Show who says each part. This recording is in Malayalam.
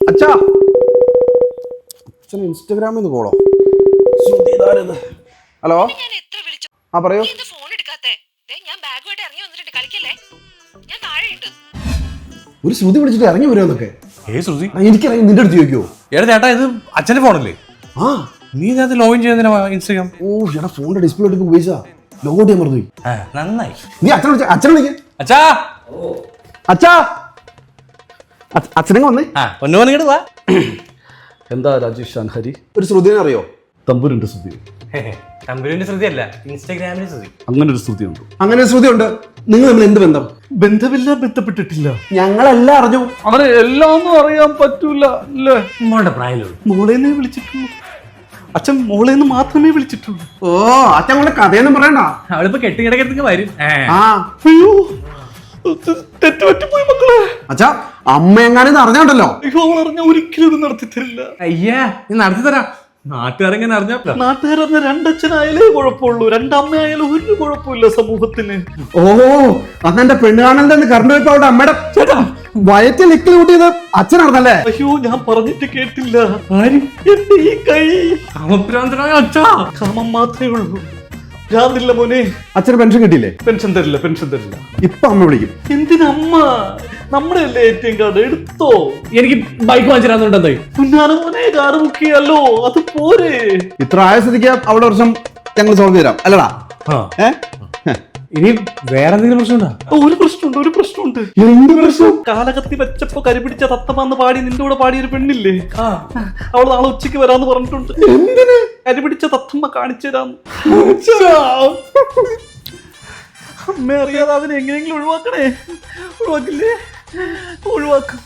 Speaker 1: അച്ഛാ, അച്ഛൻ ഇൻസ്റ്റഗ്രാമിൽ നിന്ന് കോളോ? ഹലോ, ആ പറയൂ. ഒരു ശ്രുതി വിളിച്ചിട്ട് ഇറങ്ങി വരുമെന്നൊക്കെ. എനിക്കറിയാം, നിന്റെ അടുത്ത് ചോദിക്കുവോ?
Speaker 2: എടാ ചേട്ടാ, ഇത് അച്ഛന്റെ ഫോണല്ലേ?
Speaker 1: ആ,
Speaker 2: നീ ഇതിനകത്ത് ലോഗിൻ ചെയ്യുന്നതിനാ ഇൻസ്റ്റാഗ്രാം?
Speaker 1: ഓ ചേട്ടാ, ഫോണിന്റെ ഡിസ്പ്ലേ എടുത്ത് ഉപയോഗിച്ചാ ലോഗൗട്ട് ചെയ്യാൻ മറന്നുപോയി.
Speaker 2: നന്നായി.
Speaker 1: നീ അച്ഛനെ വിളിക്ക.
Speaker 2: അച്ഛാ,
Speaker 1: അച്ഛാ, അച്ഛനെ വന്നേ.
Speaker 2: ഒന്നുവന്നിട്ട് വാ.
Speaker 1: എന്താ രാജേഷ് ഹരി, ഒരു ശ്രുതിനെ അറിയോ? തമ്പുരുണ്ട് ശ്രുതി.
Speaker 2: തമ്പുരുവിന്റെ ശ്രുതിയല്ല, ഇൻസ്റ്റാഗ്രാമിന്റെ ശ്രുതി.
Speaker 1: അങ്ങനെ ഒരു ശ്രുതി ഉണ്ട്. അങ്ങനെ ഒരു ശ്രുതി ഉണ്ട്. നിങ്ങൾ തമ്മിൽ എന്ത് ബന്ധം?
Speaker 3: ബന്ധമില്ല, ബന്ധപ്പെട്ടിട്ടില്ല.
Speaker 1: ഞങ്ങളെല്ലാം അറിഞ്ഞു.
Speaker 3: അവരെ എല്ലാം ഒന്നും അറിയാൻ പറ്റൂല അല്ലേ?
Speaker 2: മോളുടെ പ്രായമുള്ളൂ.
Speaker 3: മോളേന്നേ വിളിച്ചിട്ടുള്ളൂ. അച്ഛൻ മോളേന്ന് മാത്രമേ വിളിച്ചിട്ടുള്ളൂ.
Speaker 1: ഓ, അച്ഛൻ കൊണ്ട് കഥയൊന്നും പറയണ്ട.
Speaker 2: അവളിപ്പോ കെട്ടിക്കിടക്കത്തേക്ക് വരും.
Speaker 3: അയ്യോ, തെറ്റുപറ്റിപ്പോയി മക്കളെ.
Speaker 1: അച്ഛാ, അമ്മ എങ്ങാനും അറിഞ്ഞോണ്ടല്ലോ.
Speaker 3: അയ്യോ, അവൾ അറിഞ്ഞ ഒരിക്കലും ഇത് നടത്തി തരില്ല.
Speaker 2: അയ്യാ, നീ നടത്തി തരാം. നാട്ടുകാരെങ്ങനെ അറിഞ്ഞ?
Speaker 3: നാട്ടുകാരറിഞ്ഞ രണ്ടച്ഛനായാലേ കുഴപ്പമുള്ളൂ, രണ്ടമ്മയായാലും ഒരു കുഴപ്പമില്ല സമൂഹത്തിന്.
Speaker 1: ഓ, അന്നെന്റെ പെണ്ണുകാണലിന്റെ കറണ്ട് പോയപ്പോ അവിടെ അമ്മയുടെ ചേട്ടാ വയറ്റിൽ നിക്കൽ കൂട്ടിയത് അച്ഛനാണെന്നല്ലേ?
Speaker 3: അയ്യോ, ഞാൻ പറഞ്ഞിട്ട് കേട്ടില്ല. എന്റെ ഈ കൈ
Speaker 2: കാമപ്രാന്തനായ അച്ഛാ.
Speaker 3: കാമം മാത്രമേ ഉള്ളൂ, ഭ്രാന്തില്ല മോനെ.
Speaker 1: അച്ഛന് പെൻഷൻ കിട്ടിയില്ലേ?
Speaker 3: പെൻഷൻ തരില്ല, പെൻഷൻ തരില്ല.
Speaker 1: ഇപ്പൊ അമ്മ വിളിക്കും.
Speaker 3: എന്തിനമ്മ? നമ്മുടെ അല്ലേ ATM കാർഡ്, എടുത്തോ.
Speaker 2: എനിക്ക് ബൈക്ക് വാങ്ങിച്ചിരാന്നുണ്ടെന്നായി.
Speaker 3: കുഞ്ഞാണ് മോനെ, കാറ് ബുക്ക് ചെയ്യാലോ, അത് പോരെ.
Speaker 1: ഇത്ര ആയ സ്ഥിതിക്ക് അവിടെ വർഷം ഞങ്ങൾ സോൾവ് ചെയ്യാം അല്ലടാ?
Speaker 2: ഇനി വേറെ എന്തെങ്കിലും പ്രശ്നമുണ്ടോ?
Speaker 3: ഒരു പ്രശ്നമുണ്ട്, ഒരു പ്രശ്നമുണ്ട്.
Speaker 1: എന്ത് പ്രശ്നം?
Speaker 3: കാലകത്തി വെച്ചപ്പോ കരിപിടിച്ച തത്തമാന്ന് പാടി നിന്റെ കൂടെ പാടിയൊരു പെണ്ണില്ലേ, അവള് നാളെ ഉച്ചയ്ക്ക് വരാന്ന് പറഞ്ഞിട്ടുണ്ട്.
Speaker 1: എന്തിന്?
Speaker 3: കരിപിടിച്ച തത്തമ്മ കാണിച്ചു തരാന്ന്. അമ്മ അറിയാതെ അതിനെ എങ്ങനെയെങ്കിലും ഒഴിവാക്കണേ. ഒഴിവാക്കില്ലേ? ഒഴിവാക്കും.